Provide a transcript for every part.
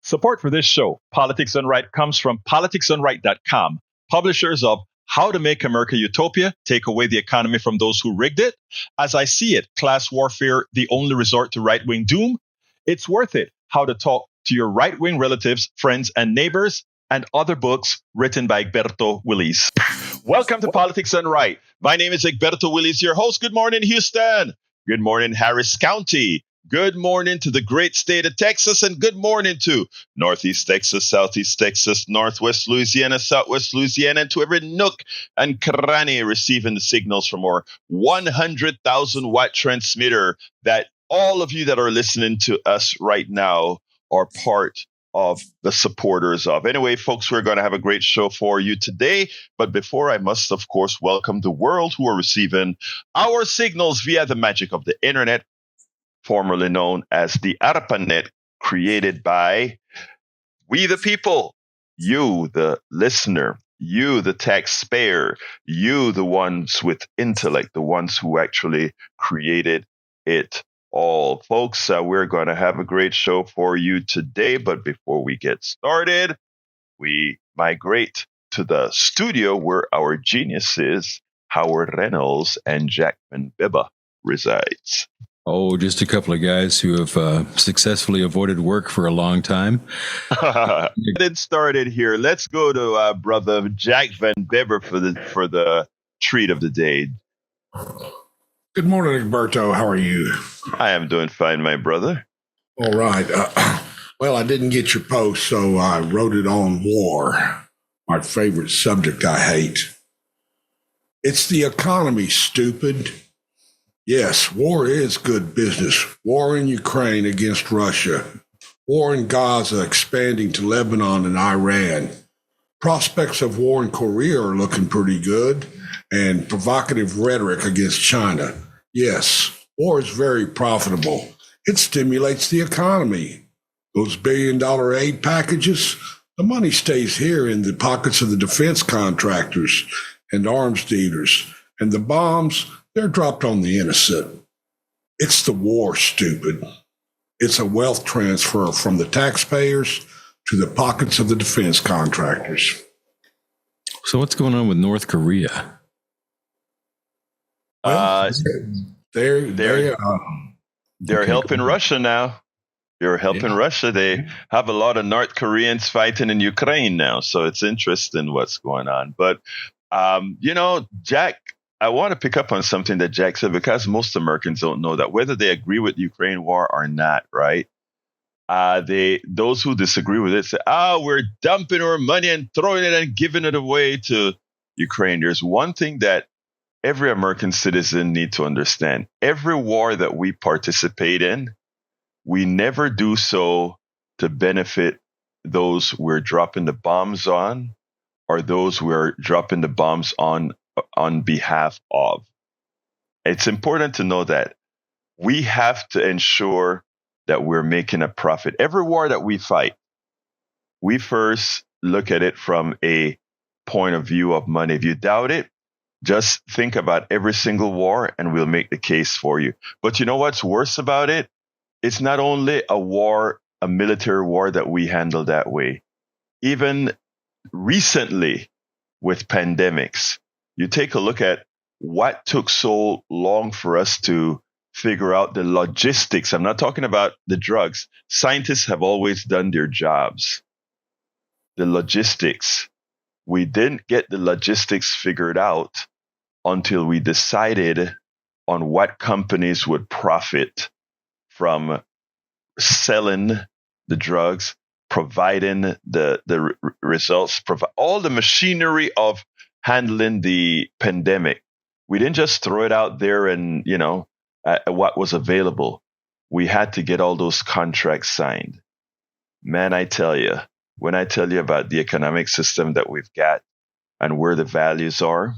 Support for this show, Politics Done Right, comes from politicsdoneright.com, publishers of How to Make America Utopia, Take Away the Economy from Those Who Rigged It, As I See It, Class Warfare, The Only Resort to Right-Wing Doom, It's Worth It, How to Talk to Your Right-Wing Relatives, Friends, and Neighbors, and other books written by Egberto Willies. Welcome to Politics Done Right. My name is Egberto Willies, your host. Good morning, Houston. Good morning, Harris County. Good morning to the great state of Texas, and good morning to Northeast Texas, Southeast Texas, Northwest Louisiana, Southwest Louisiana, and to every nook and cranny receiving the signals from our 100,000 watt transmitter that all of you that are listening to us right now are part of the supporters of. Anyway, folks, we're going to have a great show for you today. But before, I must, of course, welcome the world who are receiving our signals via the magic of the internet, formerly known as the ARPANET, created by we the people, you the listener, you the taxpayer, you the ones with intellect, the ones who actually created it all. Folks, we're going to have a great show for you today, but before we get started, we migrate to the studio where our geniuses, Howard Reynolds and Jackman Bibba, resides. Oh, just a couple of guys who have successfully avoided work for a long time. Get it started here. Let's go to brother Jack Van Bibber for the treat of the day. Good morning, Egberto. How are you? I am doing fine, my brother. All right. Well, I didn't get your post, so I wrote it on war, my favorite subject I hate. It's the economy, stupid. Yes, war is good business. War in Ukraine against Russia. War in Gaza expanding to Lebanon and Iran. Prospects of war in Korea are looking pretty good, and provocative rhetoric against China. Yes, war is very profitable. It stimulates the economy. Those billion-dollar aid packages, the money stays here in the pockets of the defense contractors and arms dealers, and the bombs, they're dropped on the innocent. It's the war, stupid. It's a wealth transfer from the taxpayers to the pockets of the defense contractors. So what's going on with North Korea? They're They're helping Russia now. They're helping Russia. They have a lot of North Koreans fighting in Ukraine now, so it's interesting what's going on. But Jack, I want to pick up on something that Jack said, because most Americans don't know that whether they agree with Ukraine war or not, right? Those who disagree with it say, we're dumping our money and throwing it and giving it away to Ukraine. There's one thing that every American citizen need to understand. Every war that we participate in, we never do so to benefit those we're dropping the bombs on or those we're dropping the bombs on behalf of. It's important to know that we have to ensure that we're making a profit. Every war that we fight, we first look at it from a point of view of money. If you doubt it, just think about every single war and we'll make the case for you. But you know what's worse about it? It's not only a war, a military war that we handle that way. Even recently with pandemics, you take a look at what took so long for us to figure out the logistics. I'm not talking about the drugs. Scientists have always done their jobs. The logistics. We didn't get the logistics figured out until we decided on what companies would profit from selling the drugs, providing the results, all the machinery of handling the pandemic. We didn't just throw it out there and, what was available. We had to get all those contracts signed. Man, I tell you, when I tell you about the economic system that we've got and where the values are,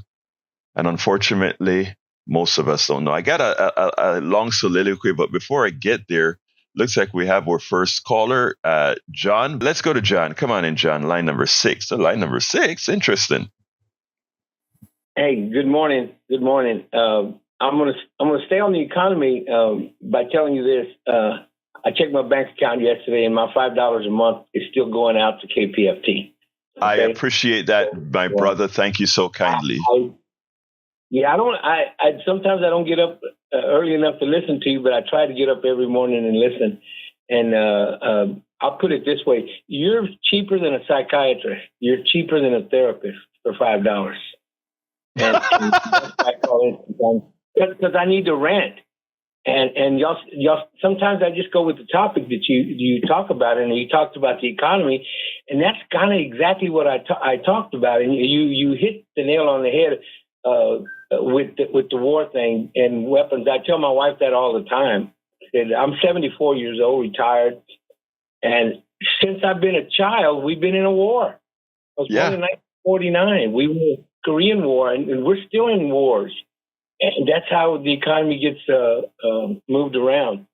and unfortunately, most of us don't know. I got a long soliloquy, but before I get there, looks like we have our first caller, John. Let's go to John. Come on in, John. Line number 6. So line number 6. Interesting. Hey, good morning. Good morning. I'm gonna stay on the economy by telling you this. I checked my bank account yesterday, and my $5 a month is still going out to KPFT. Okay? I appreciate that, my brother. Thank you so kindly. I sometimes I don't get up early enough to listen to you, but I try to get up every morning and listen. And I'll put it this way: you're cheaper than a psychiatrist. You're cheaper than a therapist for $5. And that's why I call in because I need to rent. And y'all, sometimes I just go with the topic that you talk about, and you talked about the economy, and that's kind of exactly what I talked about. And you hit the nail on the head with the war thing and weapons. I tell my wife that all the time. I'm 74 years old, retired, and since I've been a child, we've been in a war. I was born in 1949. We were in the Korean War, and we're still in wars. And that's how the economy gets moved around.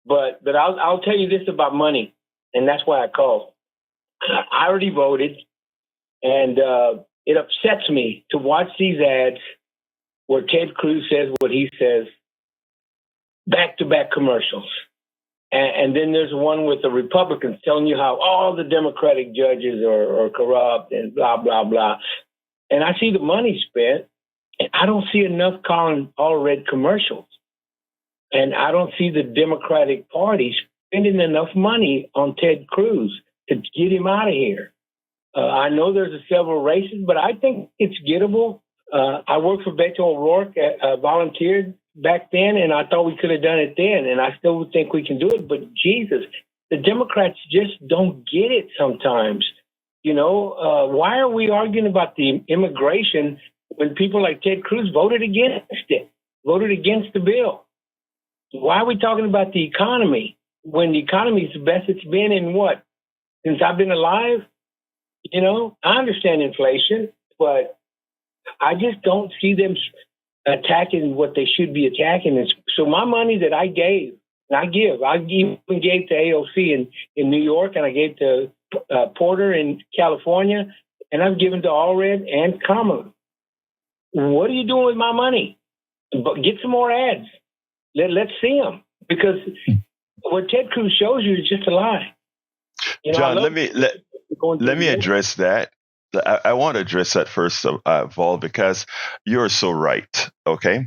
But I'll tell you this about money, and that's why I called. I already voted, and it upsets me to watch these ads where Ted Cruz says what he says, back-to-back commercials. And then there's one with the Republicans telling you how all the Democratic judges are corrupt and blah, blah, blah. And I see the money spent. And I don't see enough calling all red commercials. And I don't see the Democratic Party spending enough money on Ted Cruz to get him out of here. I know there's several races, but I think it's gettable. I worked for Beto O'Rourke, volunteered back then, and I thought we could have done it then. And I still think we can do it. But Jesus, the Democrats just don't get it sometimes. You know, why are we arguing about the immigration when people like Ted Cruz voted against it, voted against the bill? Why are we talking about the economy when the economy is the best it's been in what? Since I've been alive? You know, I understand inflation, but I just don't see them attacking what they should be attacking. So my money that I gave, and I even gave to AOC in New York, and I gave to Porter in California, and I've given to Allred and Kamala. What are you doing with my money? But get some more ads. Let's see them, because what Ted Cruz shows you is just a lie. You know, John, let me address that. I want to address that first of all, because you're so right. Okay,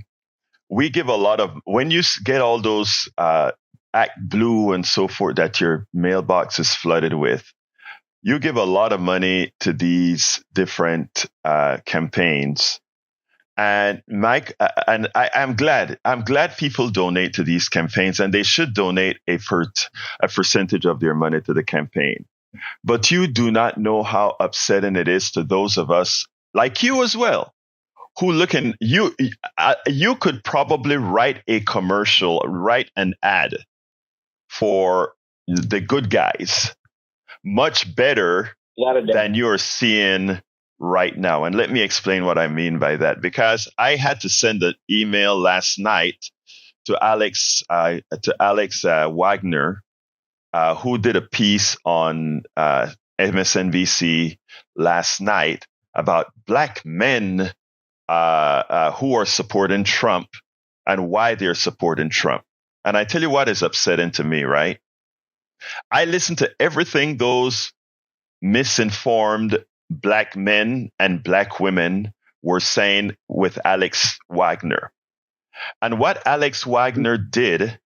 we give a lot of, when you get all those Act Blue and so forth that your mailbox is flooded with, you give a lot of money to these different campaigns. And Mike, and I'm glad people donate to these campaigns, and they should donate a percentage of their money to the campaign. But you do not know how upsetting it is to those of us like you as well, who you could probably write a commercial, write an ad for the good guys much better than you're seeing right now. And let me explain what I mean by that, because I had to send an email last night to Alex Wagner, who did a piece on MSNBC last night about black men who are supporting Trump and why they're supporting Trump. And I tell you what is upsetting to me, right? I listened to everything those misinformed black men and black women were saying with Alex Wagner. And what Alex Wagner did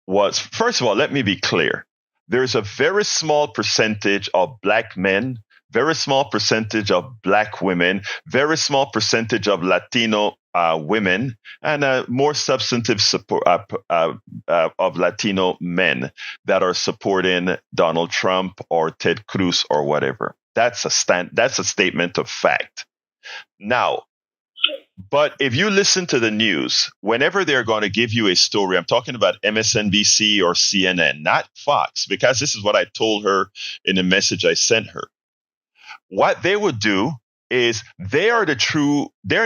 was, first of all, let me be clear. There's a very small percentage of black men, very small percentage of black women, very small percentage of Latino women, and a more substantive support of Latino men that are supporting Donald Trump or Ted Cruz or whatever. That's a statement of fact. Now, but if you listen to the news, whenever they're going to give you a story, I'm talking about MSNBC or CNN, not Fox, because this is what I told her in a message I sent her. What they would do is they're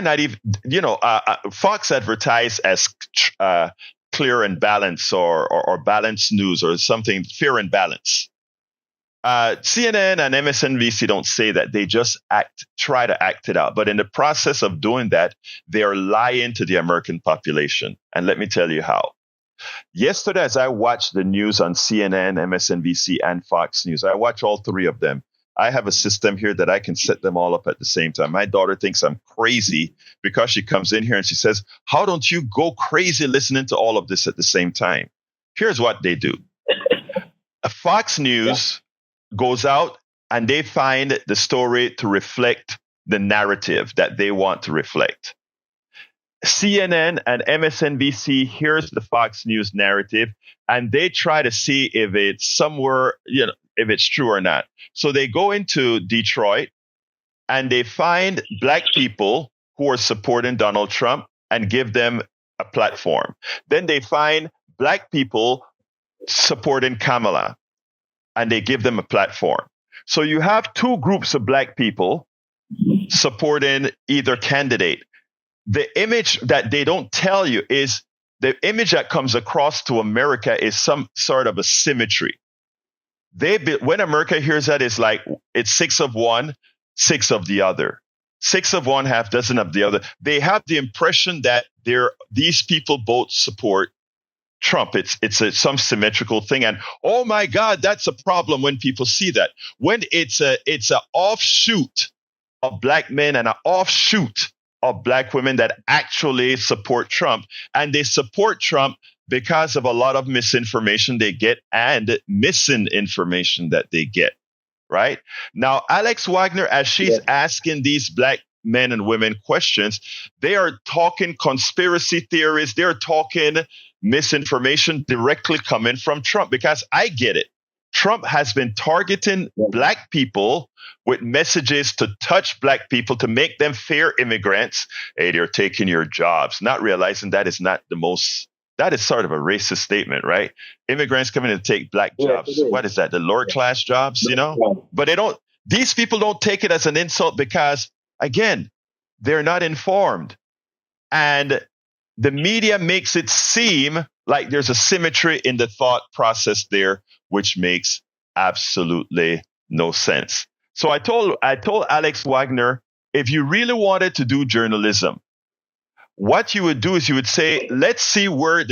not even, Fox advertised as clear and balanced or balanced news or something, fair and balanced. CNN and MSNBC don't say that. They just try to act it out. But in the process of doing that, they are lying to the American population. And let me tell you how. Yesterday, as I watched the news on CNN, MSNBC, and Fox News, I watch all three of them. I have a system here that I can set them all up at the same time. My daughter thinks I'm crazy because she comes in here and she says, "How don't you go crazy listening to all of this at the same time?" Here's what they do. Fox News goes out and they find the story to reflect the narrative that they want to reflect. CNN and MSNBC hears the Fox News narrative and they try to see if it's somewhere, if it's true or not. So they go into Detroit and they find black people who are supporting Donald Trump and give them a platform. Then they find black people supporting Kamala and they give them a platform. So you have two groups of black people supporting either candidate. The image that they don't tell you is the image that comes across to America is some sort of a symmetry. When America hears that, it's like it's 6 of one, 6 of the other. 6 of one, half dozen of the other. They have the impression that these people both support Trump. It's some symmetrical thing, and oh my God, that's a problem when people see that. When it's a offshoot of black men and an offshoot of black women that actually support Trump, and they support Trump because of a lot of misinformation they get and missing information that they get. Right now, Alex Wagner, as she's asking these black men and women questions, they are talking conspiracy theories. They're talking misinformation directly coming from Trump, because I get it. Trump has been targeting black people with messages to touch black people, to make them fair immigrants. Hey, they're taking your jobs, not realizing that is sort of a racist statement, right? Immigrants coming in to take black jobs. What is that? The lower class jobs, But these people don't take it as an insult because, again, they're not informed. And the media makes it seem like there's a symmetry in the thought process there, which makes absolutely no sense. So I told Alex Wagner, if you really wanted to do journalism, what you would do is you would say, let's see where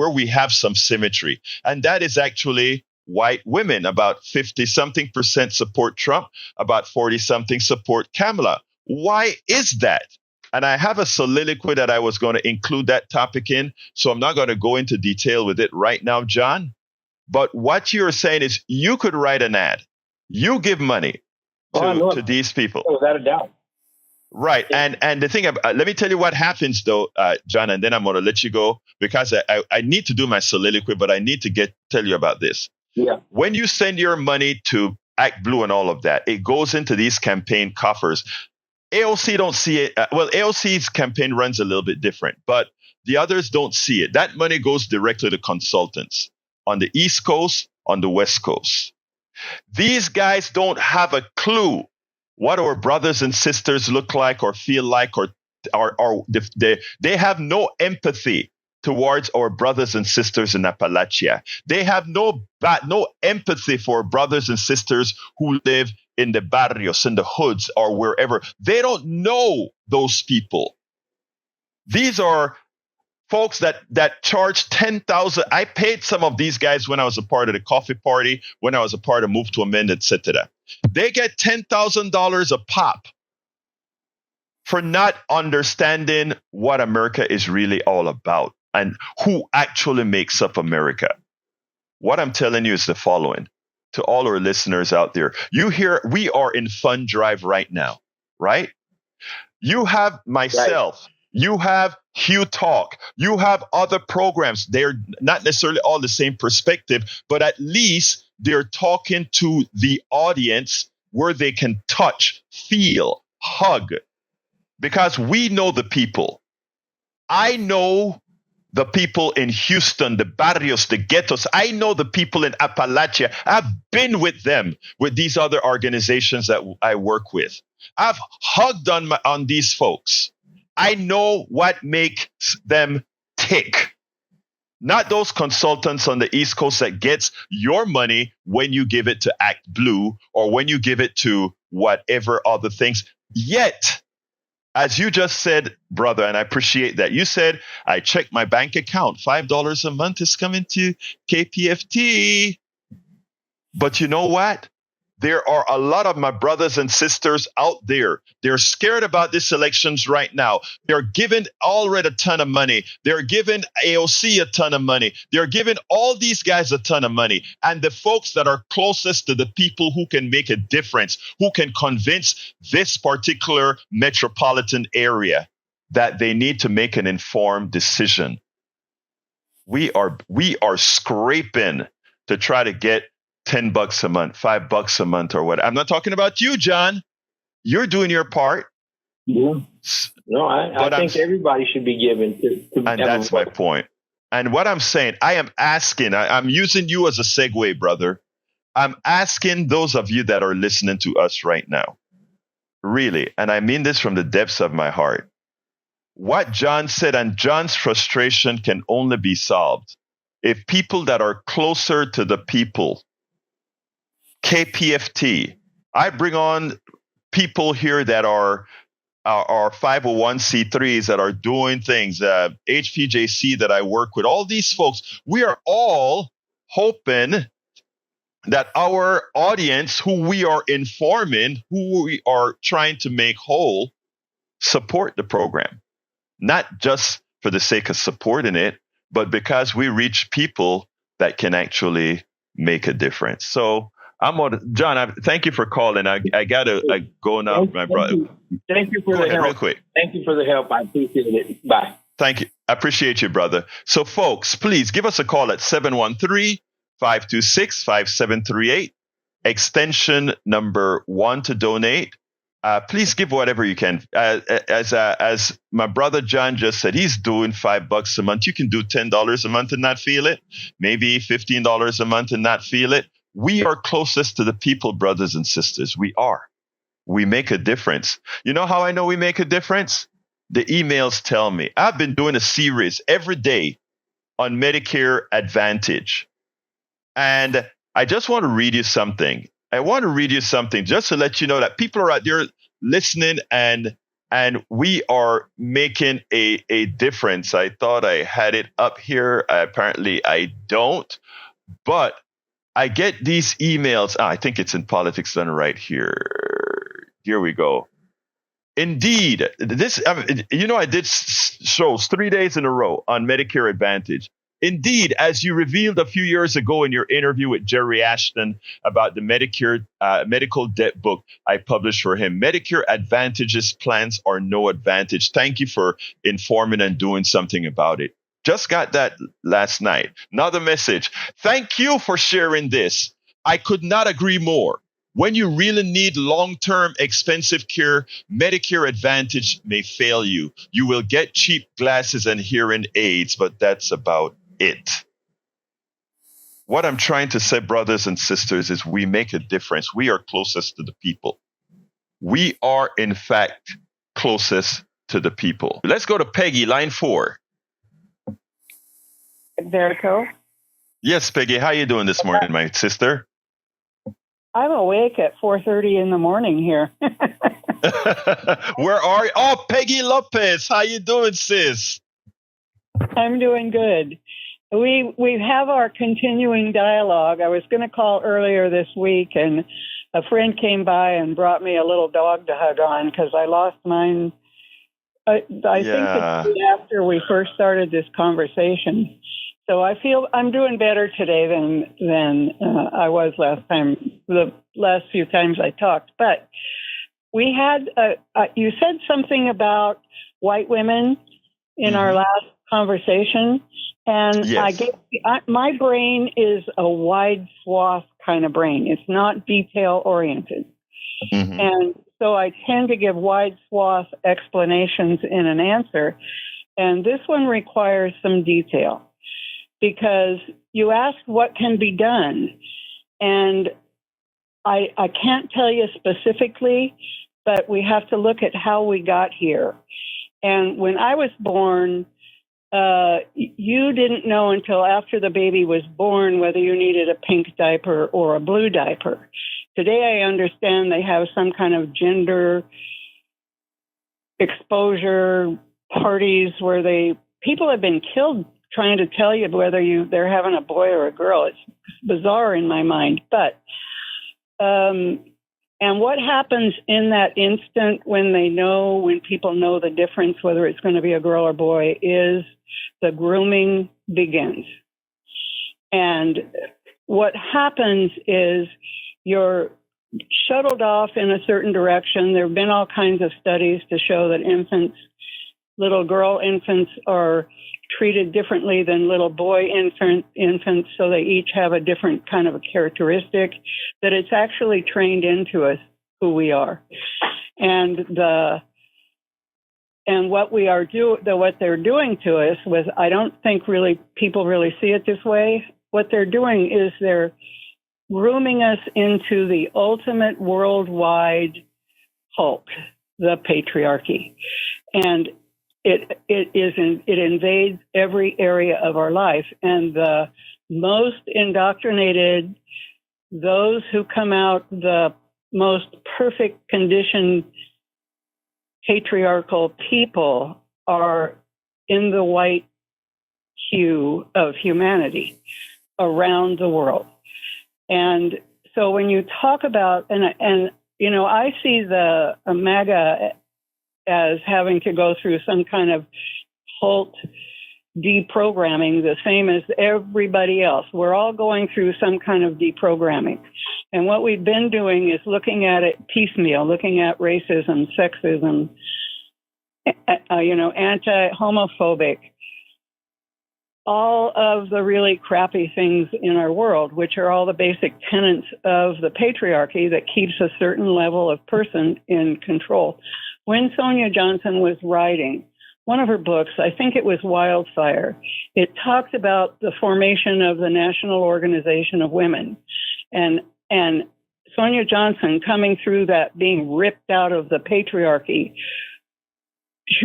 we have some symmetry. And that is actually white women. About 50-something% support Trump, about 40-something support Kamala. Why is that? And I have a soliloquy that I was going to include that topic in, so I'm not going to go into detail with it right now, John. But what you're saying is you could write an ad. You give money to these people. Without a doubt. Right. Yeah. And the thing, let me tell you what happens, though, John, and then I'm going to let you go, because I need to do my soliloquy, but I need to tell you about this. Yeah. When you send your money to Act Blue and all of that, it goes into these campaign coffers. AOC don't see it. AOC's campaign runs a little bit different, but the others don't see it. That money goes directly to consultants on the East Coast, on the West Coast. These guys don't have a clue what our brothers and sisters look like or feel like, or they have no empathy towards our brothers and sisters in Appalachia. They have no empathy for brothers and sisters who live in the barrios, in the hoods, or wherever. They don't know those people. These are folks that charge $10,000. I paid some of these guys when I was a part of the coffee party, when I was a part of Move to Amend, etc. They get $10,000 a pop for not understanding what America is really all about and who actually makes up America. What I'm telling you is the following. To all our listeners out there, you hear we are in fund drive right now, right? You have myself. Right. You have Hugh Talk. You have other programs. They're not necessarily all the same perspective, but at least they're talking to the audience where they can touch, feel, hug. Because we know the people. I know the people in Houston, the barrios, the ghettos. I know the people in Appalachia. I've been with them, with these other organizations that I work with. I've hugged on these folks. I know what makes them tick. Not those consultants on the East Coast that gets your money when you give it to Act Blue or when you give it to whatever other things. Yet, As you just said, brother, and I appreciate that. You said, I checked my bank account. $5 a month is coming to KPFT. But you know what? There are a lot of my brothers and sisters out there. They're scared about these elections right now. They're giving Allred a ton of money. They're giving AOC a ton of money. They're giving all these guys a ton of money. And the folks that are closest to the people who can make a difference, who can convince this particular metropolitan area that they need to make an informed decision. We are scraping to try to get $10 a month, $5 a month, or what. I'm not talking about you, John. You're doing your part. Yeah. No, I think everybody should be given to and that's my point. And what I'm saying, I am asking, I'm using you as a segue, brother. I'm asking those of you that are listening to us right now, really, and I mean this from the depths of my heart. What John said, and John's frustration can only be solved if people that are closer to the people, KPFT. I bring on people here that are 501c3s that are doing things, HPJC that I work with, all these folks. We are all hoping that our audience, who we are informing, who we are trying to make whole, support the program. Not just for the sake of supporting it, but because we reach people that can actually make a difference. So, John, thank you for calling. I got to go now, my brother. Thank you for the help. Real quick. Thank you for the help. I appreciate it. Bye. Thank you. I appreciate you, brother. So, folks, please give us a call at 713-526-5738, extension number 1 to donate. Please give whatever you can. As my brother John just said, he's doing $5 a month. You can do $10 a month and not feel it. Maybe $15 a month and not feel it. We are closest to the people, brothers and sisters. We are. We make a difference. You know how I know we make a difference? The emails tell me. I've been doing a series every day on Medicare Advantage. And I just want to read you something. I want to read you something just to let you know that people are out there listening and we are making a difference. I thought I had it up here. Apparently I don't. But I get these emails. I think it's in Politics Done Right here. Here we go. Indeed, this, I did shows 3 days in a row on Medicare Advantage. Indeed, as you revealed a few years ago in your interview with Jerry Ashton about the Medicare medical debt book I published for him, Medicare Advantage's plans are no advantage. Thank you for informing and doing something about it. Just got that last night. Another message. Thank you for sharing this. I could not agree more. When you really need long-term expensive care, Medicare Advantage may fail you. You will get cheap glasses and hearing aids, but that's about it. What I'm trying to say, brothers and sisters, is we make a difference. We are closest to the people. We are, in fact, closest to the people. Let's go to Peggy, line 4. Egberto? Yes, Peggy. How you doing this morning, my sister? I'm awake at 4:30 in the morning here. Where are you? Oh, Peggy Lopez. How you doing, sis? I'm doing good. We have our continuing dialogue. I was going to call earlier this week, and a friend came by and brought me a little dog to hug on because I lost mine. I think it's after we first started this conversation. So I feel I'm doing better today than I was last time, the last few times I talked. But we had, you said something about white women in our last conversation. And yes. My brain is a wide swath kind of brain. It's not detail oriented. Mm-hmm. And so I tend to give wide swath explanations in an answer. And this one requires some detail. Because you asked what can be done, and I can't tell you specifically, but we have to look at how we got here. And when I was born, you didn't know until after the baby was born whether you needed a pink diaper or a blue diaper. Today I understand they have some kind of gender exposure parties where people have been killed trying to tell you whether they're having a boy or a girl. It's bizarre in my mind. But and what happens in that instant when people know the difference, whether it's going to be a girl or boy, is the grooming begins. And what happens is you're shuttled off in a certain direction. There have been all kinds of studies to show that little girl infants are treated differently than little boy infants, so they each have a different kind of a characteristic, that it's actually trained into us who we are. And what what they're doing to us was, I don't think really people really see it this way. What they're doing is they're grooming us into the ultimate worldwide Hulk, the patriarchy. And it invades every area of our life. And the most indoctrinated, those who come out the most perfect conditioned patriarchal people, are in the white hue of humanity around the world. And so when you talk about, and I see the MAGA as having to go through some kind of cult deprogramming, the same as everybody else. We're all going through some kind of deprogramming. And what we've been doing is looking at it piecemeal, looking at racism, sexism, anti-homophobic, all of the really crappy things in our world, which are all the basic tenets of the patriarchy that keeps a certain level of person in control. When Sonia Johnson was writing one of her books, I think it was Wildfire, it talked about the formation of the National Organization of Women. And Sonia Johnson, coming through that, being ripped out of the patriarchy,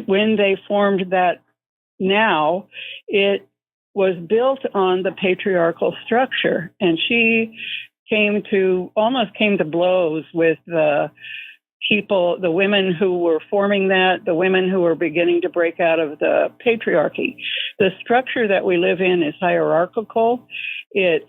when they formed that now, it was built on the patriarchal structure. And she almost came to blows with the people, the women who were forming that, the women who were beginning to break out of the patriarchy. The structure that we live in is hierarchical. It's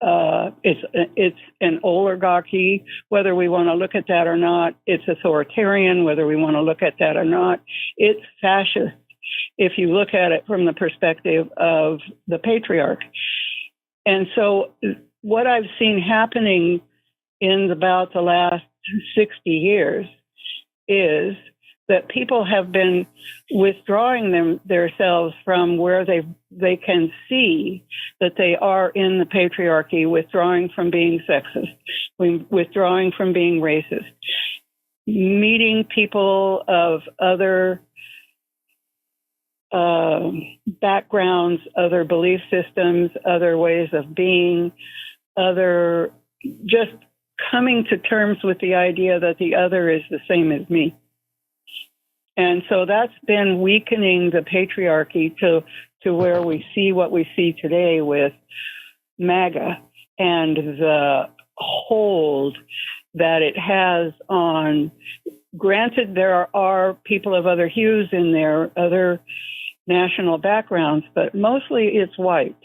an oligarchy, whether we want to look at that or not. It's authoritarian, whether we want to look at that or not. It's fascist, if you look at it from the perspective of the patriarch. And so what I've seen happening in about the last 60 years is that people have been withdrawing themselves from where they can see that they are in the patriarchy, withdrawing from being sexist, withdrawing from being racist, meeting people of other backgrounds, other belief systems, other ways of being, just coming to terms with the idea that the other is the same as me. And so that's been weakening the patriarchy to where we see what we see today with MAGA and the hold that it has on, granted, there are people of other hues in there, other national backgrounds, but mostly it's white.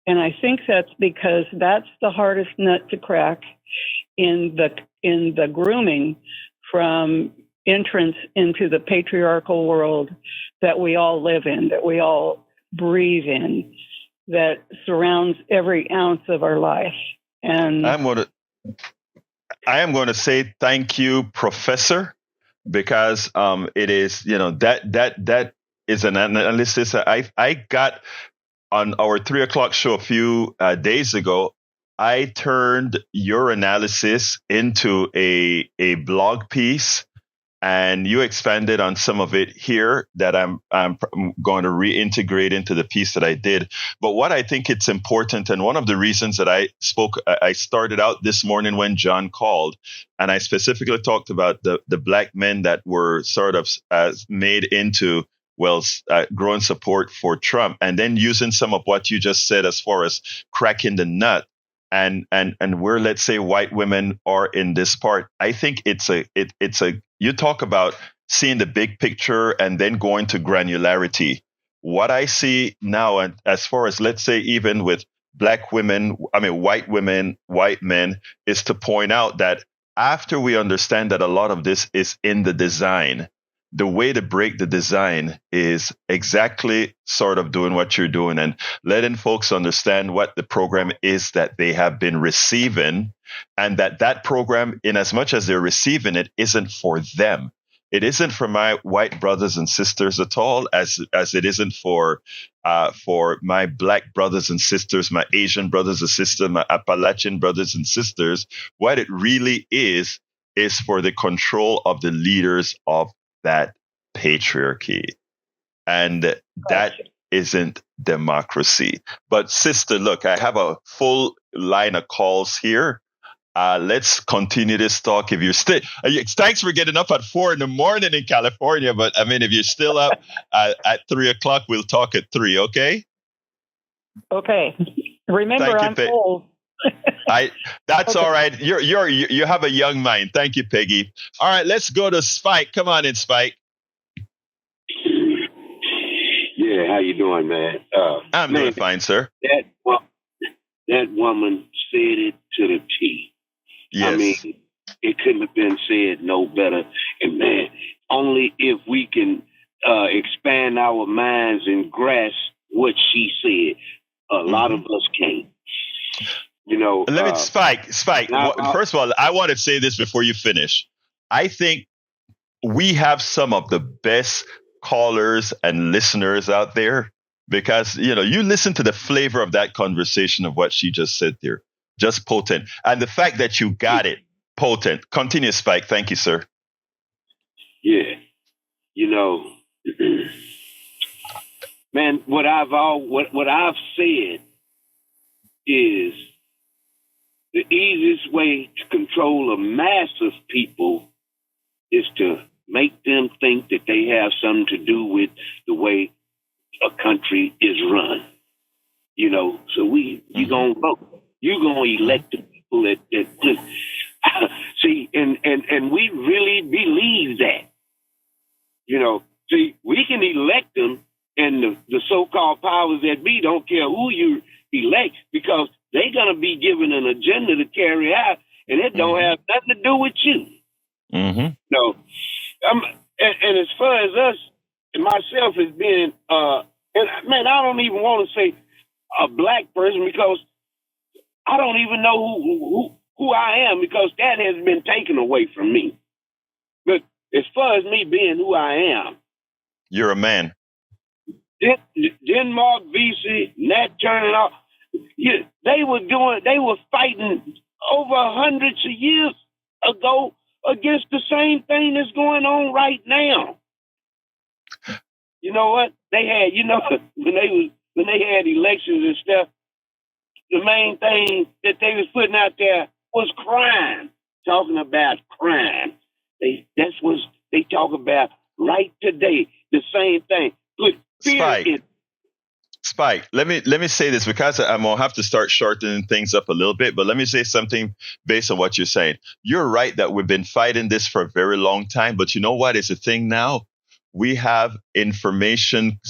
And I think that's because that's the hardest nut to crack in the grooming from entrance into the patriarchal world that we all live in, that we all breathe in, that surrounds every ounce of our life. And I am going to say thank you, Professor, because it is, that is an analysis I got on our 3:00 show a few days ago. I turned your analysis into a blog piece, and you expanded on some of it here that I'm going to reintegrate into the piece that I did. But what I think it's important, and one of the reasons that I started out this morning when John called, and I specifically talked about the black men that were sort of made into growing support for Trump, and then using some of what you just said as far as cracking the nut. And where, let's say, white women are in this part, I think it's a you talk about seeing the big picture and then going to granularity. What I see now, and as far as, let's say, even with white women, white men, is to point out that after we understand that a lot of this is in the design, the way to break the design is exactly sort of doing what you're doing and letting folks understand what the program is that they have been receiving, and that program, in as much as they're receiving it, isn't for them. It isn't for my white brothers and sisters at all, as it isn't for my black brothers and sisters, my Asian brothers and sisters, my Appalachian brothers and sisters. What it really is for the control of the leaders of that patriarchy. And that isn't democracy. But sister, look, I have a full line of calls here. Let's continue this talk. If you're still, thanks for getting up at 4 a.m. in California. But I mean, if you're still up at 3:00, we'll talk at 3. Okay. Okay. Remember, I'm old. That's okay. All right. You have a young mind. Thank you, Peggy. All right, let's go to Spike. Come on in, Spike. Yeah, how you doing, man? I'm doing fine, sir. That woman said it to the T. Yes. I mean, it couldn't have been said no better. And man, only if we can expand our minds and grasp what she said. A lot of us can't. You know, let me Spike. First of all, I want to say this before you finish. I think we have some of the best callers and listeners out there, because you listen to the flavor of that conversation of what she just said there, just potent, and the fact that you got it, potent. Continue, Spike. Thank you, sir. Yeah, man, what I've said is, the easiest way to control a mass of people is to make them think that they have something to do with the way a country is run. So you're going to vote. You're going to elect the people that see, and we really believe that. See, we can elect them, and the so-called powers that be don't care who you elect, because they're going to be given an agenda to carry out, and it don't have nothing to do with you. Mm-hmm. And as far as us and myself as being, and man, I don't even want to say a black person, because I don't even know who I am, because that has been taken away from me. But as far as me being who I am, you're a man. Denmark, VC, Nat Turner, all. Yeah, they were fighting over hundreds of years ago against the same thing that's going on right now. You know what? They had, when they had elections and stuff, the main thing that they was putting out there was crime. Talking about crime. That's what they talk about right today. The same thing. Put fear in. Spike, let me say this, because I'm going to have to start shortening things up a little bit, but let me say something based on what you're saying. You're right that we've been fighting this for a very long time, but you know what is a thing now? We have information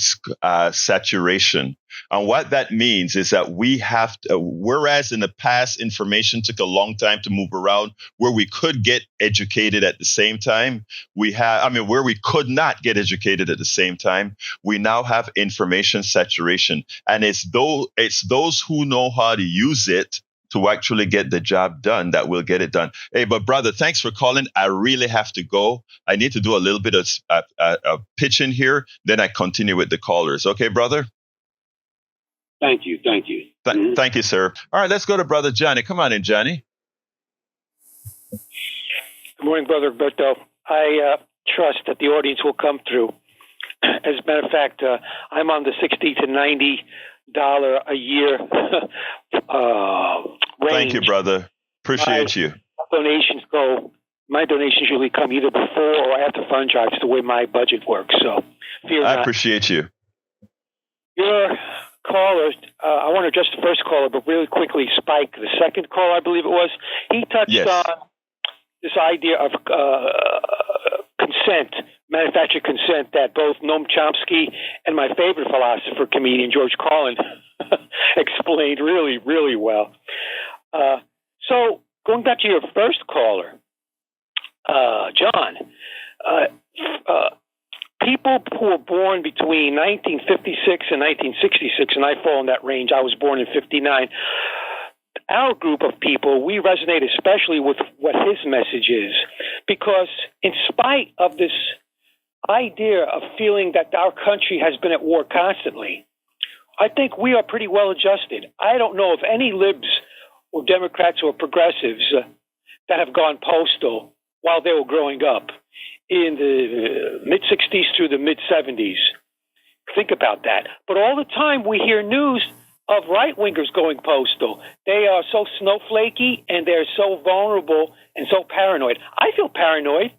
saturation. And what that means is that we have to, whereas in the past, information took a long time to move around, where we could get educated at the same time, where we could not get educated at the same time, we now have information saturation. And it's those who know how to use it to actually get the job done that will get it done. Hey, but brother, thanks for calling. I really have to go. I need to do a little bit of pitching here. Then I continue with the callers. Okay, brother? Thank you. Thank you, sir. All right, let's go to Brother Johnny. Come on in, Johnny. Good morning, Brother Egberto. I trust that the audience will come through. As a matter of fact, I'm on the $60 to $90 a year range. Thank you, brother. Appreciate you. My donations usually come either before or after fund drives, the way my budget works. So I appreciate you. Your caller, I want to address the first caller, but really quickly, Spike, the second caller, I believe it was, he touched on this idea of consent manufactured consent that both Noam Chomsky and my favorite philosopher, comedian George Carlin, explained really, really well. So going back to your first caller, John, people who were born between 1956 and 1966, and I fall in that range. I was born in 59. Our group of people, we resonate especially with what his message is, because in spite of this idea of feeling that our country has been at war constantly, I think we are pretty well adjusted. I don't know of any libs or Democrats or progressives that have gone postal while they were growing up in the mid-60s through the mid-70s. Think about that. But all the time we hear news of right-wingers going postal. They are so snowflakey and they're so vulnerable and so paranoid. I feel paranoid,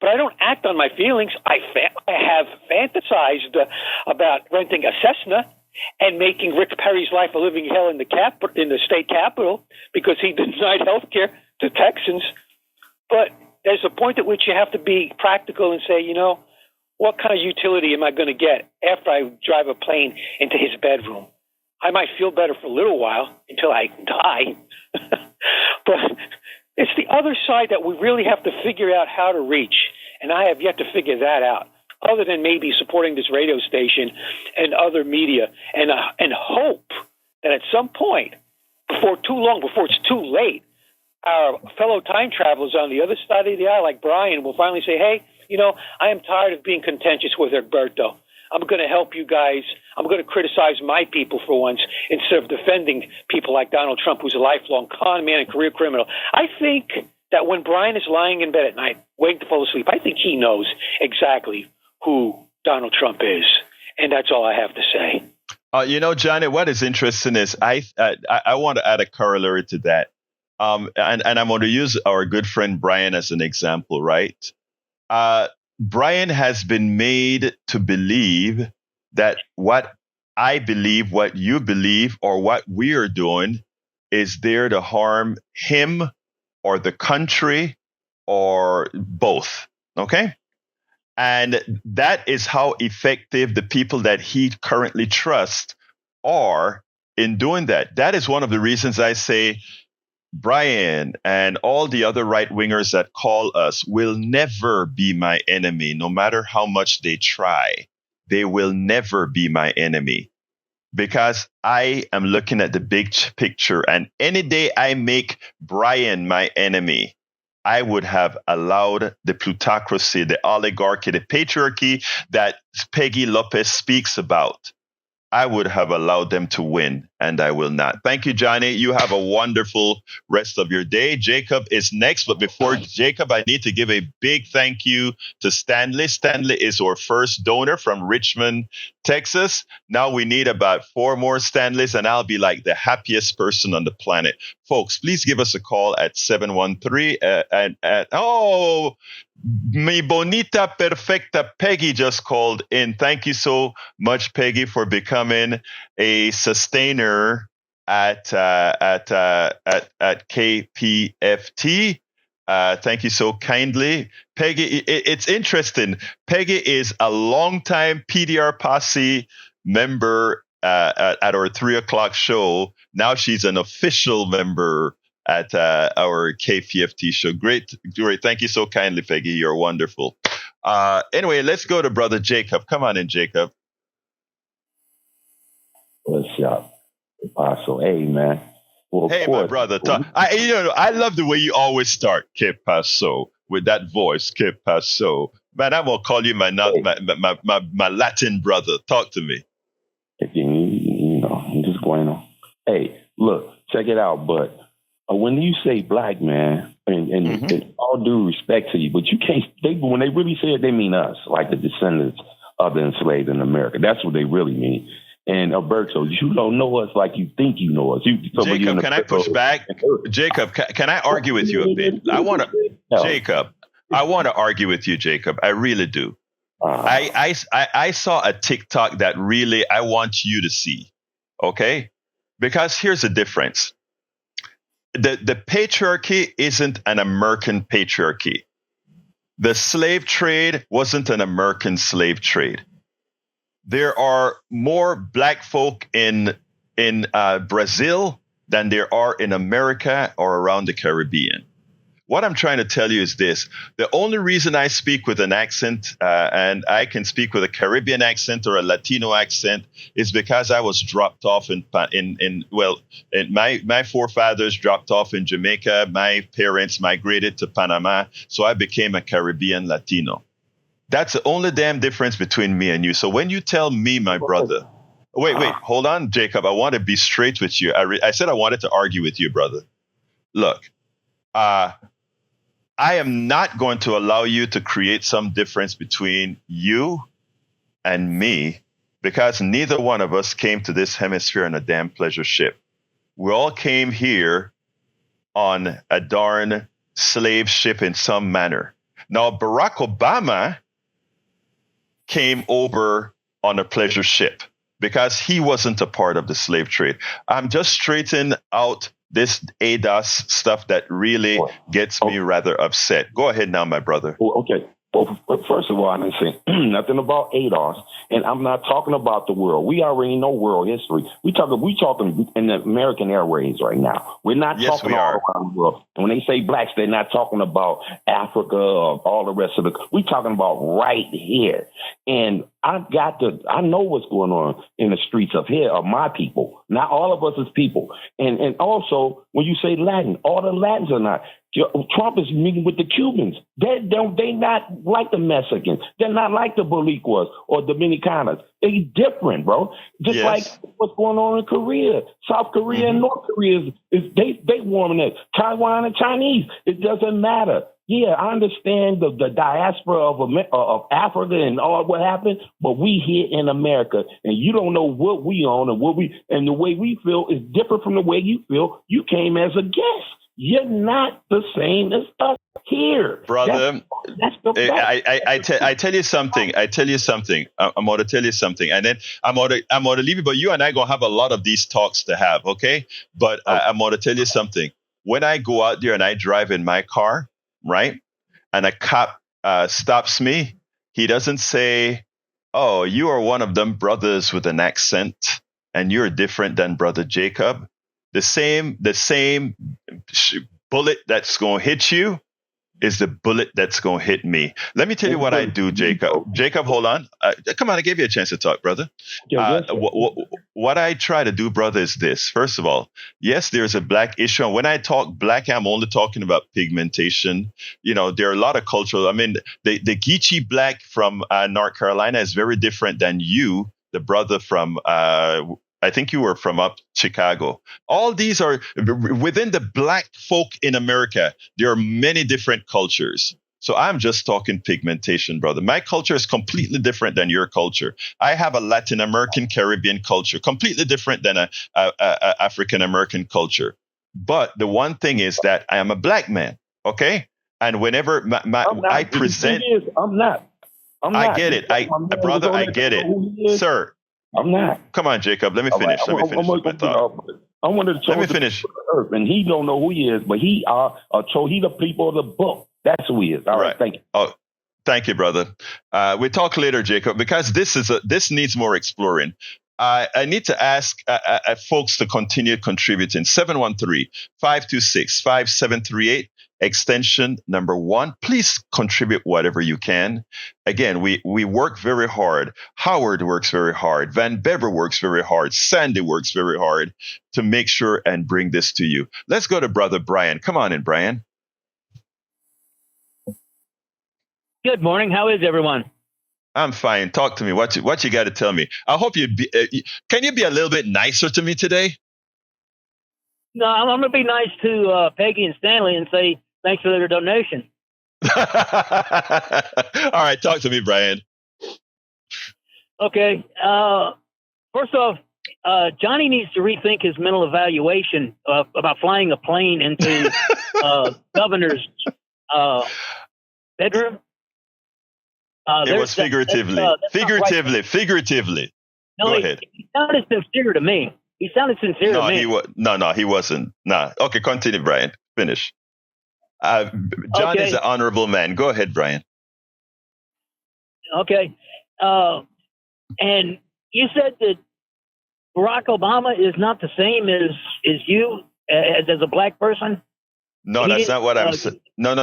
but I don't act on my feelings. I have fantasized about renting a Cessna and making Rick Perry's life a living hell in the state capitol because he denied health care to Texans. But there's a point at which you have to be practical and say, what kind of utility am I going to get after I drive a plane into his bedroom? I might feel better for a little while until I die. But it's the other side that we really have to figure out how to reach. And I have yet to figure that out, other than maybe supporting this radio station and other media, and hope that at some point, before it's too late, our fellow time travelers on the other side of the aisle, like Brian, will finally say, hey, I am tired of being contentious with Egberto. I'm going to help you guys. I'm going to criticize my people for once instead of defending people like Donald Trump, who's a lifelong con man and career criminal. I think that when Brian is lying in bed at night, waiting to fall asleep, I think he knows exactly who Donald Trump is. And that's all I have to say. Johnny, what is interesting is I want to add a corollary to that. And I'm going to use our good friend Brian as an example, right? Brian has been made to believe that what I believe, what you believe, or what we are doing is there to harm him or the country or both. Okay? And that is how effective the people that he currently trusts are in doing that. That is one of the reasons I say Brian and all the other right-wingers that call us will never be my enemy, no matter how much they try. They will never be my enemy because I am looking at the big picture. And any day I make Brian my enemy, I would have allowed the plutocracy, the oligarchy, the patriarchy that Peggy Lopez speaks about. I would have allowed them to win, and I will not. Thank you, Johnny. You have a wonderful rest of your day. Jacob is next, but before Jacob, I need to give a big thank you to Stanley. Stanley is our first donor from Richmond, Texas. Now we need about 4 more Stanleys, and I'll be like the happiest person on the planet. Folks, please give us a call at 713 Mi bonita perfecta Peggy just called in. Thank you so much, Peggy, for becoming a sustainer at KPFT. Thank you so kindly, Peggy. It's interesting. Peggy is a longtime PDR Posse member at our 3:00 show. Now she's an official member at our KPFT show. Great. Thank you so kindly, Peggy. You're wonderful. Anyway, let's go to Brother Jacob. Come on in, Jacob. What's up, Apostle? Hey, man. Well, hey, my brother. I love the way you always start, Que Paso, with that voice, Que Paso. Man, I'm going to call you my Latin brother. Talk to me. I'm just going on. Hey, look, check it out, but when you say black man, and all due respect to you, but you can't. When they really say it, they mean us, like the descendants of the enslaved in America. That's what they really mean. And Egberto, you don't know us like you think you know us. Jacob, can I push back? Jacob, can I argue with you a bit? I want to argue with you, Jacob. I really do. I saw a TikTok that really I want you to see. Okay, because here's the difference. The patriarchy isn't an American patriarchy. The slave trade wasn't an American slave trade. There are more black folk in Brazil than there are in America or around the Caribbean. What I'm trying to tell you is this. The only reason I speak with an accent, and I can speak with a Caribbean accent or a Latino accent, is because I was dropped off my forefathers dropped off in Jamaica. My parents migrated to Panama, so I became a Caribbean Latino. That's the only damn difference between me and you. So when you tell me, my brother, wait, hold on, Jacob. I want to be straight with you. I said I wanted to argue with you, brother. Look, I am not going to allow you to create some difference between you and me, because neither one of us came to this hemisphere on a damn pleasure ship. We all came here on a darn slave ship in some manner. Now, Barack Obama came over on a pleasure ship because he wasn't a part of the slave trade. I'm just straightening out this ADOS stuff that really gets me rather upset. Go ahead now, my brother. Okay. Well, first of all, I didn't say nothing about ADOS, and I'm not talking about the world. We already know world history. We talking in the American Airways right now. We're not talking all around the world. And when they say blacks, they're not talking about Africa or all the rest of it. We're talking about right here. And I know what's going on in the streets of here, of my people. Not all of us as people. And also, when you say Latin, all the Latins are not. Trump is meeting with the Cubans. They not like the Mexicans. They're not like the Boricuas or Dominicanas. They're different, bro. Just like what's going on in Korea, South Korea and North Korea they warming it. Taiwan and Chinese. It doesn't matter. Yeah, I understand the diaspora of Africa and all what happened, but we here in America, and you don't know what we own and the way we feel is different from the way you feel. You came as a guest. You're not the same as us here, brother. That's the fact. I tell you something. I'm going to tell you something, and then I'm going to leave you. But you and I gonna have a lot of these talks to have, okay? But I'm going to tell you something. When I go out there and I drive in my car, right, and a cop stops me, he doesn't say, "Oh, you are one of them brothers with an accent, and you're different than Brother Jacob." The same bullet that's going to hit you is the bullet that's going to hit me. Let me tell you what I do, Jacob. Jacob, hold on. Come on, I gave you a chance to talk, brother. What I try to do, brother, is this. First of all, yes, there's a black issue. And when I talk black, I'm only talking about pigmentation. You know, there are a lot of cultural. I mean, the Geechee black from North Carolina is very different than you, the brother from I think you were from up Chicago. All these are within the black folk in America. There are many different cultures. So I'm just talking pigmentation, brother. My culture is completely different than your culture. I have a Latin American Caribbean culture, completely different than a African American culture. But the one thing is that I am a black man. Okay. And whenever I present, I'm not. I get it. Brother, I get it. Sir. I'm not. Come on, Jacob. Let me finish. Let me finish my thought. I wanted to. Let me finish. Earth, and he don't know who he is, but he the people of the book. That's who he is. All right. Thank you. Oh, thank you, brother. We'll talk later, Jacob, because this needs more exploring. I need to ask folks to continue contributing. 713-526-5738. Extension number 1. Please contribute whatever you can. Again, we work very hard. Howard works very hard. Van Bever works very hard. Sandy works very hard to make sure and bring this to you. Let's go to Brother Brian. Come on in, Brian. Good morning. How is everyone? I'm fine. Talk to me. What you got to tell me? I hope can you be a little bit nicer to me today? No, I'm going to be nice to Peggy and Stanley and say thanks for their donation. All right. Talk to me, Brian. Okay. First off, Johnny needs to rethink his mental evaluation about flying a plane into governor's bedroom. It was figuratively. Figuratively. No, Go ahead. He sounded sincere to me. He sounded sincere to me. No, he wasn't. Nah. Okay, continue, Brian. Finish. John is an honorable man. Go ahead, Brian. Okay. And you said that Barack Obama is not the same as you as a black person. No, that's not what I'm saying. No,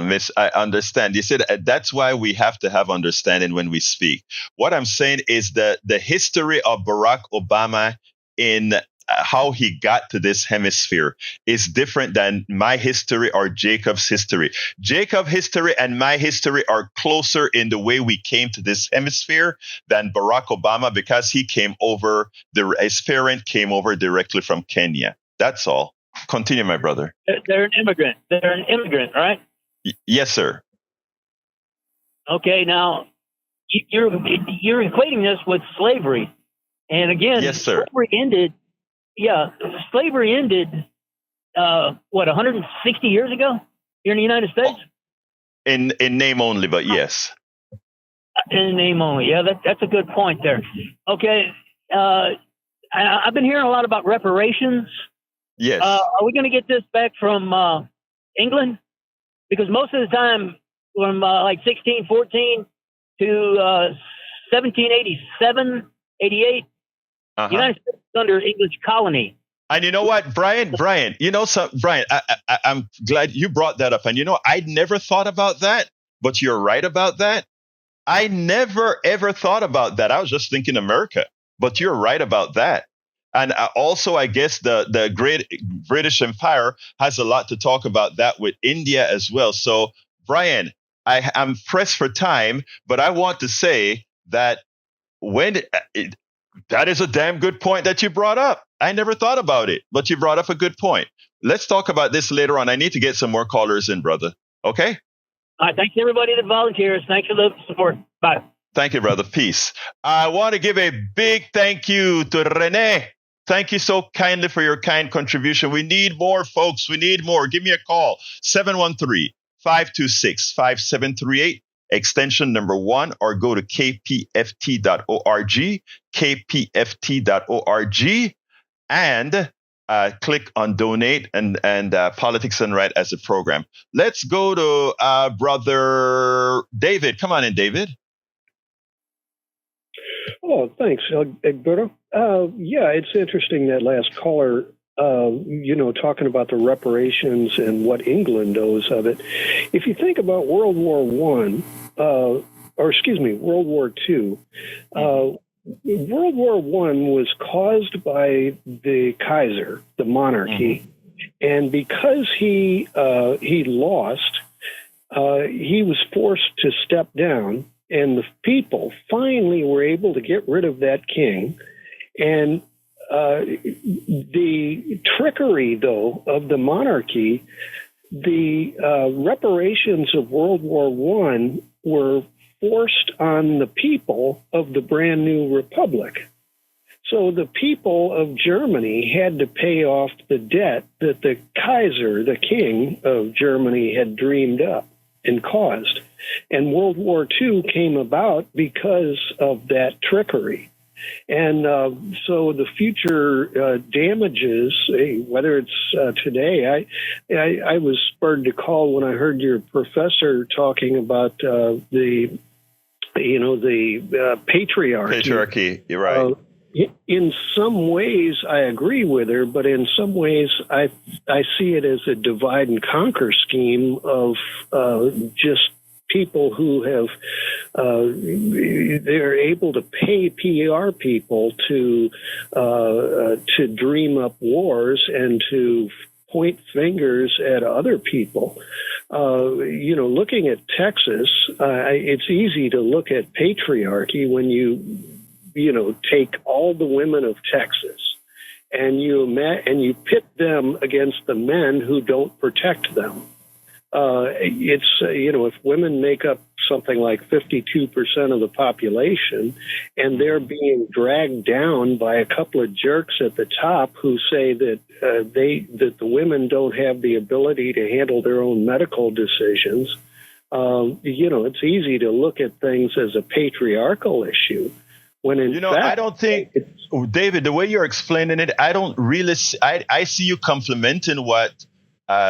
Miss. I understand. You said that's why we have to have understanding when we speak. What I'm saying is that the history of Barack Obama in how he got to this hemisphere is different than my history or Jacob's history. Jacob's history and my history are closer in the way we came to this hemisphere than Barack Obama, because he came over, his parent came over directly from Kenya. That's all. Continue, my brother. They're an immigrant. They're an immigrant, right? Yes, sir. Okay, now you're equating this with slavery, and again, yes, sir. Slavery ended. Yeah, slavery ended. 160 years ago here in the United States? In name only, but yes. In name only. Yeah, that's a good point there. Okay, I've been hearing a lot about reparations. Yes. Are we going to get this back from England? Because most of the time, from like 1614 to 1787, 88, the United States is under English colony. And you know what, Brian, Brian, I'm glad you brought that up. And I'd never thought about that, but you're right about that. I never, ever thought about that. I was just thinking America, but you're right about that. And also, I guess the great British Empire has a lot to talk about that with India as well. So, Brian, I'm pressed for time, but I want to say that that is a damn good point that you brought up. I never thought about it, but you brought up a good point. Let's talk about this later on. I need to get some more callers in, brother. Okay? All right. Thanks, everybody that volunteers. Thanks for the support. Bye. Thank you, brother. Peace. I want to give a big thank you to Renee. Thank you so kindly for your kind contribution. We need more, folks. We need more. Give me a call. 713-526-5738. Extension number 1, or go to kpft.org, kpft.org, and click on donate and Politics and Right as a program. Let's go to Brother David. Come on in, David. Oh, thanks, Egberto. Yeah, it's interesting that last caller, talking about the reparations and what England owes of it. If you think about World War II, World War I was caused by the Kaiser, the monarchy, and because he lost, he was forced to step down. And the people finally were able to get rid of that king. And the trickery, though, of the monarchy, the reparations of World War I were forced on the people of the brand new republic. So the people of Germany had to pay off the debt that the Kaiser, the king of Germany, had dreamed up and caused. And World War II came about because of that trickery. And so the future damages, whether it's today, I was spurred to call when I heard your professor talking about the patriarchy. Patriarchy, you're right. In some ways, I agree with her, but in some ways, I see it as a divide and conquer scheme of just people who have they're able to pay PR people to dream up wars and to point fingers at other people. Looking at Texas, it's easy to look at patriarchy when you take all the women of Texas and you pit them against the men who don't protect them. If women make up something like 52% of the population and they're being dragged down by a couple of jerks at the top who say that the women don't have the ability to handle their own medical decisions, it's easy to look at things as a patriarchal issue. When in fact, I don't think, David, the way you're explaining it, I don't really I see you complimenting what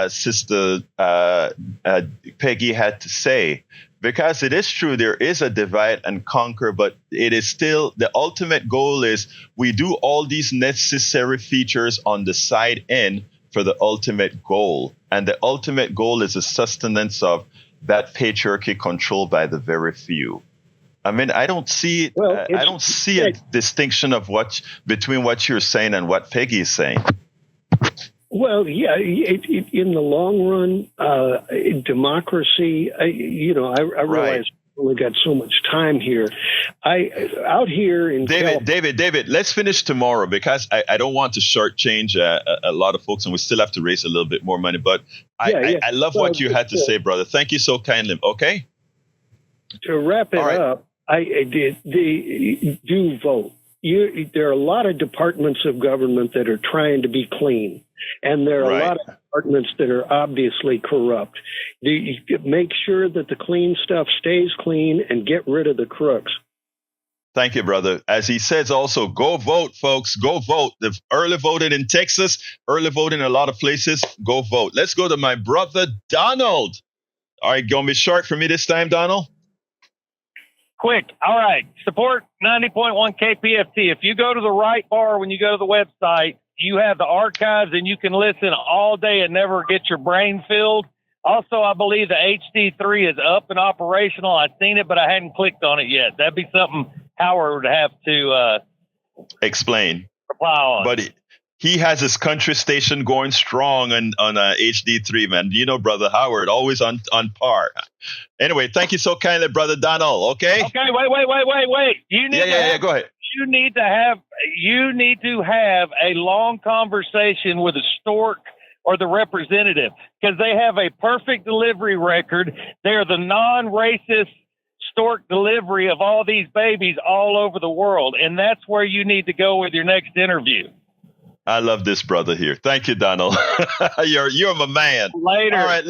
Sister Peggy had to say. because it is true there is a divide and conquer, but it is still the ultimate goal is we do all these necessary features on the side end for the ultimate goal. And the ultimate goal is the sustenance of that patriarchy controlled by the very few. I mean, I don't see I don't see a distinction of between what you're saying and what Peggy is saying. Well, yeah, in the long run, democracy, I realize we only got so much time here. Out here in David, let's finish tomorrow because I don't want to shortchange a lot of folks, and we still have to raise a little bit more money. But I love what you had to say, brother. Thank you so kindly. Okay? To wrap it up, do vote. There are a lot of departments of government that are trying to be clean, and there are a lot of departments that are obviously corrupt. Make sure that the clean stuff stays clean and get rid of the crooks. Thank you, brother. As he says also, go vote, folks. Go vote. They've early voted in Texas, early voted in a lot of places. Go vote. Let's go to my brother, Donald. All right, going to be short for me this time, Donald? Quick. All right. Support 90.1 KPFT. If you go to the right bar when you go to the website, you have the archives and you can listen all day and never get your brain filled. Also, I believe the HD3 is up and operational. I've seen it, but I hadn't clicked on it yet. That'd be something Howard would have to explain. Reply on. But he has his country station going strong on HD3, man. You know, brother Howard, always on par. Anyway, thank you so kindly, brother Donald. Okay. Okay. Wait. You need go ahead. You need to have a long conversation with a stork or the representative because they have a perfect delivery record. They're the non-racist stork delivery of all these babies all over the world, and that's where you need to go with your next interview. I love this brother here. Thank you, Donald. You're my man. Later. All right,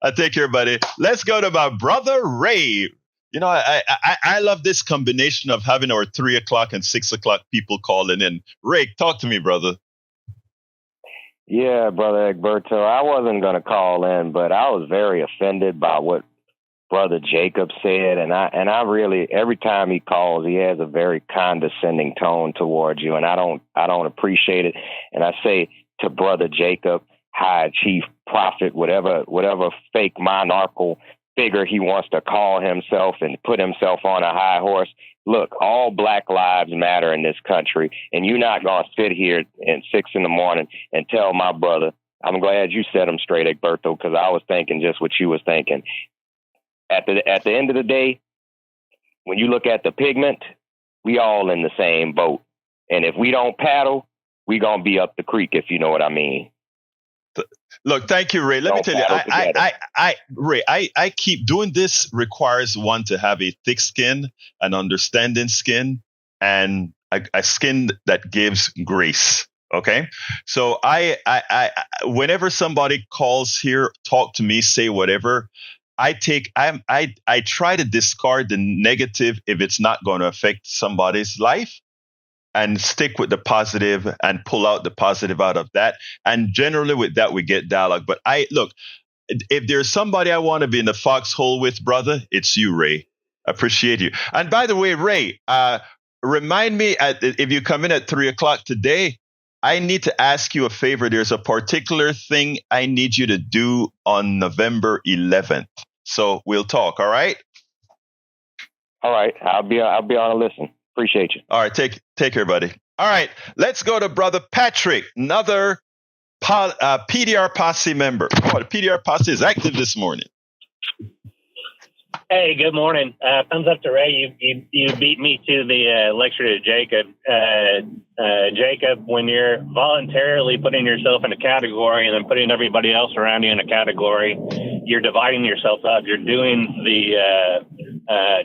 I take care, buddy. Let's go to my brother Ray. You know, I love this combination of having our 3 o'clock and 6 o'clock people calling in. Ray, talk to me, brother. Yeah, brother Egberto. I wasn't going to call in, but I was very offended by what Brother Jacob said, and I really, every time he calls, he has a very condescending tone towards you, and I don't appreciate it. And I say to Brother Jacob, High Chief Prophet, whatever fake monarchical figure he wants to call himself and put himself on a high horse. Look, all Black lives matter in this country, and you're not gonna sit here at 6 a.m. and tell my brother. I'm glad you set him straight, Egberto, because I was thinking just what you was thinking. At the end of the day, when you look at the pigment, we all in the same boat. And if we don't paddle, we going to be up the creek, if you know what I mean. Look, thank you, Ray. Let me tell you, Ray, I keep doing this requires one to have a thick skin, an understanding skin, and a skin that gives grace. Okay. So I whenever somebody calls here, talk to me, say whatever, I try to discard the negative if it's not going to affect somebody's life and stick with the positive and pull out the positive out of that. And generally with that, we get dialogue. But look, if there's somebody I want to be in the foxhole with, brother, it's you, Ray. I appreciate you. And by the way, Ray, remind me if you come in at 3 o'clock today, I need to ask you a favor. There's a particular thing I need you to do on November 11th. So we'll talk. All right. All right. I'll be on a listen. Appreciate you. All right. Take care, buddy. All right. Let's go to Brother Patrick, another PDR Posse member. Oh, the PDR Posse is active this morning. Hey, good morning. Thumbs up to Ray. You beat me to the lecture to Jacob. Jacob, when you're voluntarily putting yourself in a category and then putting everybody else around you in a category, you're dividing yourself up. You're doing the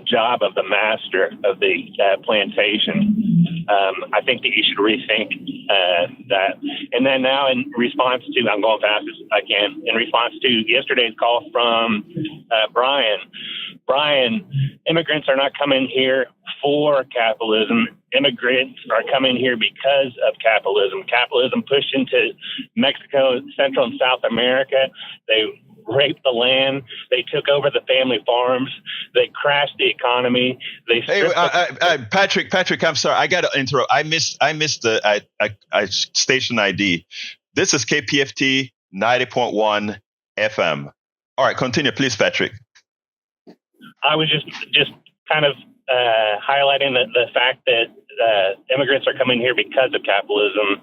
job of the master of the plantation. I think that you should rethink that. And then now in response to, I'm going fast as I can, in response to yesterday's call from Brian, immigrants are not coming here for capitalism. Immigrants are coming here because of capitalism. Capitalism pushed into Mexico, Central and South America. They raped the land. They took over the family farms. They crashed the economy. They Patrick, I'm sorry. I got to interrupt. I missed the station ID. This is KPFT 90.1 FM. All right, continue, please, Patrick. I was just kind of highlighting the fact that immigrants are coming here because of capitalism,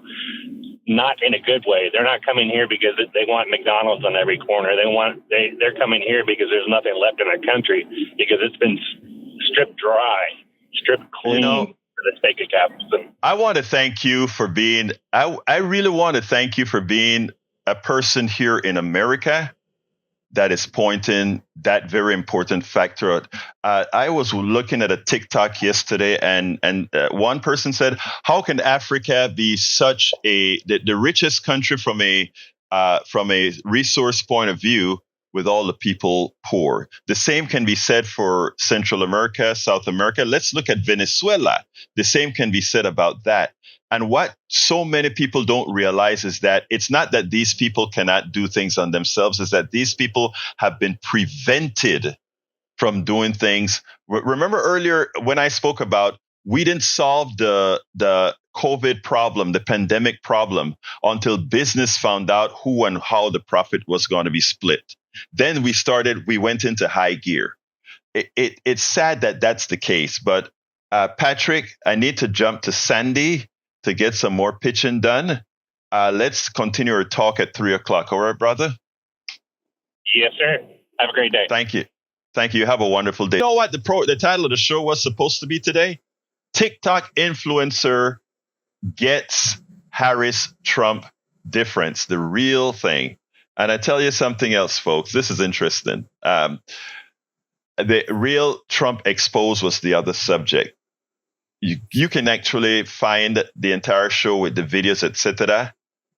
not in a good way. They're not coming here because they want McDonald's on every corner. They're coming here because there's nothing left in our country, because it's been stripped dry, stripped clean for the sake of capitalism. I want to thank you for being. I really want to thank you for being a person here in America that is pointing that very important factor out. I was looking at a TikTok yesterday, and one person said, "How can Africa be such the richest country from a resource point of view, with all the people poor?" The same can be said for Central America, South America. Let's look at Venezuela. The same can be said about that. And what so many people don't realize is that it's not that these people cannot do things on themselves, is that these people have been prevented from doing things. Remember earlier when I spoke about we didn't solve the COVID problem, the pandemic problem, until business found out who and how the profit was going to be split. Then we went into high gear. It's sad that that's the case. But Patrick, I need to jump to Sandy to get some more pitching done. Let's continue our talk at 3:00. All right, brother? Yes, sir. Have a great day. Thank you. Have a wonderful day. You know what the title of the show was supposed to be today? TikTok influencer gets Harris-Trump difference, the real thing. And I tell you something else, folks. This is interesting. The real Trump exposed was the other subject. You can actually find the entire show with the videos, etc.,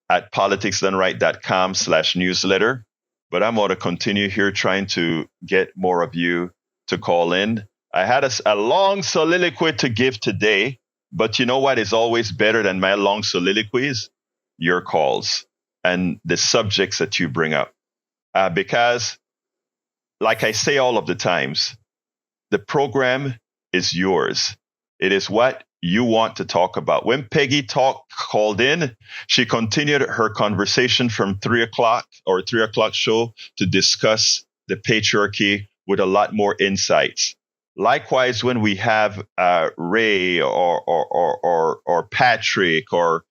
at politicsdoneright.com/newsletter. But I'm going to continue here trying to get more of you to call in. I had a long soliloquy to give today, but you know what is always better than my long soliloquies? Your calls and the subjects that you bring up. Because, like I say all of the times, the program is yours. It is what you want to talk about. When Peggy called in, she continued her conversation from 3:00 or 3:00 show to discuss the patriarchy with a lot more insights. Likewise, when we have Ray or Patrick or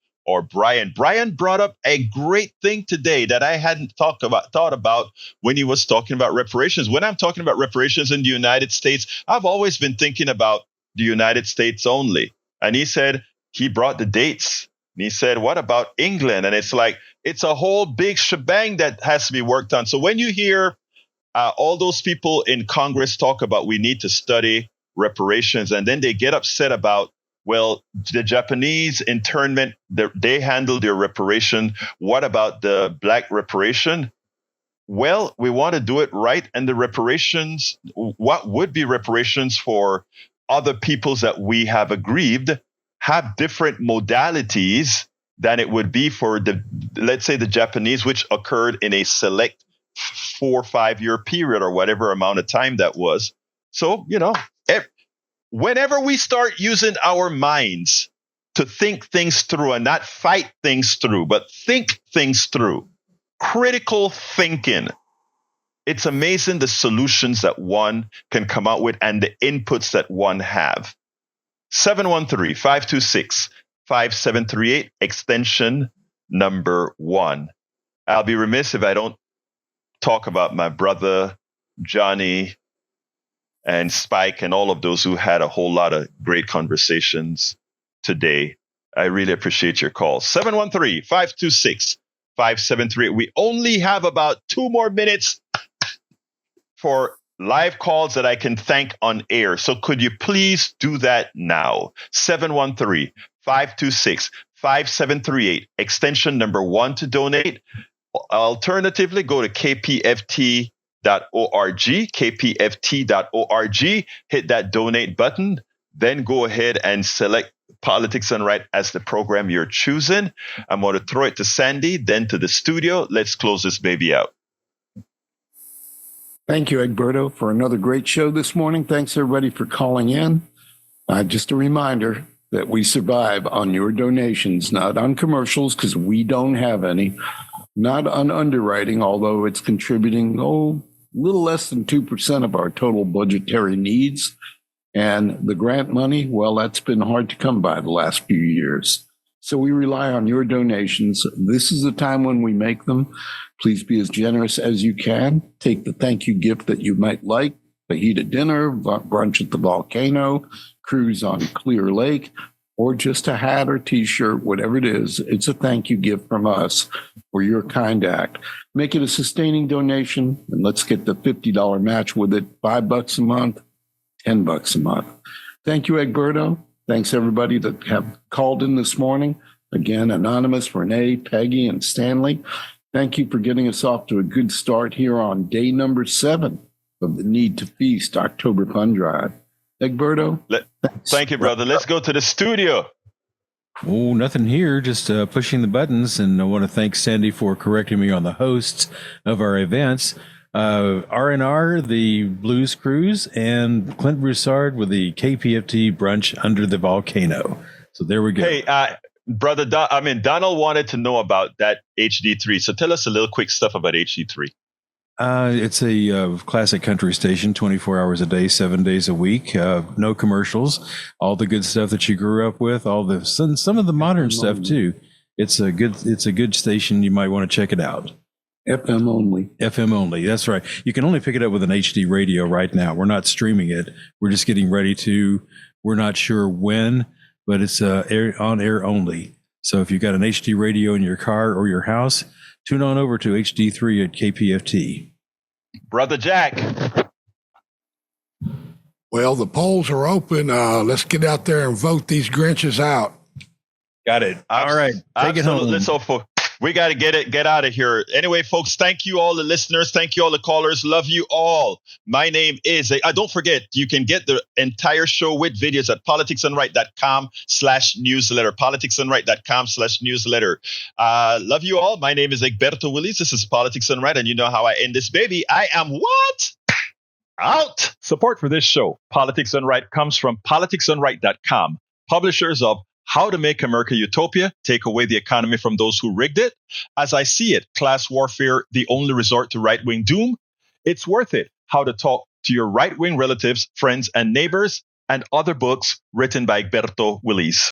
Brian brought up a great thing today that I hadn't thought about when he was talking about reparations. When I'm talking about reparations in the United States, I've always been thinking about the United States only. And he brought the dates. And he said, what about England? And it's like, it's a whole big shebang that has to be worked on. So when you hear all those people in Congress talk about we need to study reparations, and then they get upset about, well, the Japanese internment, they handle their reparation. What about the black reparation? Well, we want to do it right. And the reparations, what would be reparations for other peoples that we have aggrieved, have different modalities than it would be for let's say the Japanese, which occurred in a select 4 or 5 year period or whatever amount of time that was. So, whenever we start using our minds to think things through and not fight things through, but think things through, critical thinking, it's amazing the solutions that one can come out with and the inputs that one have. 713-526-5738, extension number 1. I'll be remiss if I don't talk about my brother, Johnny, and Spike, and all of those who had a whole lot of great conversations today. I really appreciate your call. 713-526-5738. We only have about 2 more minutes for live calls that I can thank on air. So could you please do that now? 713-526-5738, extension number 1 to donate. Alternatively, go to kpft.org, kpft.org, hit that donate button, then go ahead and select Politics Done Right as the program you're choosing. I'm going to throw it to Sandy, then to the studio. Let's close this baby out. Thank you, Egberto, for another great show this morning. Thanks, everybody, for calling in. Just a reminder that we survive on your donations, not on commercials, because we don't have any, not on underwriting, although it's contributing, a little less than 2% of our total budgetary needs. And the grant money, well, that's been hard to come by the last few years. So we rely on your donations. This is the time when we make them. Please be as generous as you can. Take the thank you gift that you might like, fajita dinner, brunch at the volcano, cruise on Clear Lake, or just a hat or t-shirt, whatever it is. It's a thank you gift from us for your kind act. Make it a sustaining donation, and let's get the $50 match with it. $5 a month, $10 a month. Thank you, Egberto. Thanks, everybody that have called in this morning. Again, Anonymous, Renee, Peggy, and Stanley. Thank you for getting us off to a good start here on day number 7 of the Need to Feast October Fund Drive. Egberto? Thank you, brother. Let's go to the studio. Oh, nothing here, just pushing the buttons. And I want to thank Sandy for correcting me on the hosts of our events. R&R, the Blues Cruise, and Clint Broussard with the KPFT Brunch Under the Volcano. So there we go. Hey, brother, Donald wanted to know about that HD3. So tell us a little quick stuff about HD3. It's a classic country station, 24 hours a day, 7 days a week. No commercials. All the good stuff that you grew up with. Some of the modern stuff too. It's a good station. You might want to check it out. FM only. FM only. That's right. You can only pick it up with an HD radio right now. We're not streaming it. We're just getting ready to. We're not sure when, but it's on air only. So if you've got an HD radio in your car or your house, tune on over to HD3 at KPFT. Brother Jack. Well, the polls are open. Let's get out there and vote these Grinches out. Got it. All right. Take it home. So we got to get out of here. Anyway, folks, thank you all the listeners. Thank you all the callers. Love you all. My name is, don't forget, you can get the entire show with videos at politicsandright.com/newsletter. politicsandright.com/newsletter. Love you all. My name is Egberto Willies. This is Politics and Right. And you know how I end this baby. I am what? Out. Support for this show, Politics and Right, comes from politicsandright.com, publishers of How to Make America Utopia, Take Away the Economy from Those Who Rigged It. As I See It, Class Warfare, The Only Resort to Right-Wing Doom. It's Worth It, How to Talk to Your Right-Wing Relatives, Friends, and Neighbors, and other books written by Egberto Willies.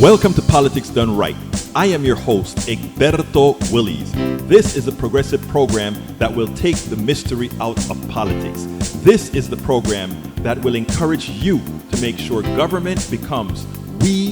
Welcome to Politics Done Right. I am your host, Egberto Willies. This is a progressive program that will take the mystery out of politics. This is the program that will encourage you to make sure government becomes we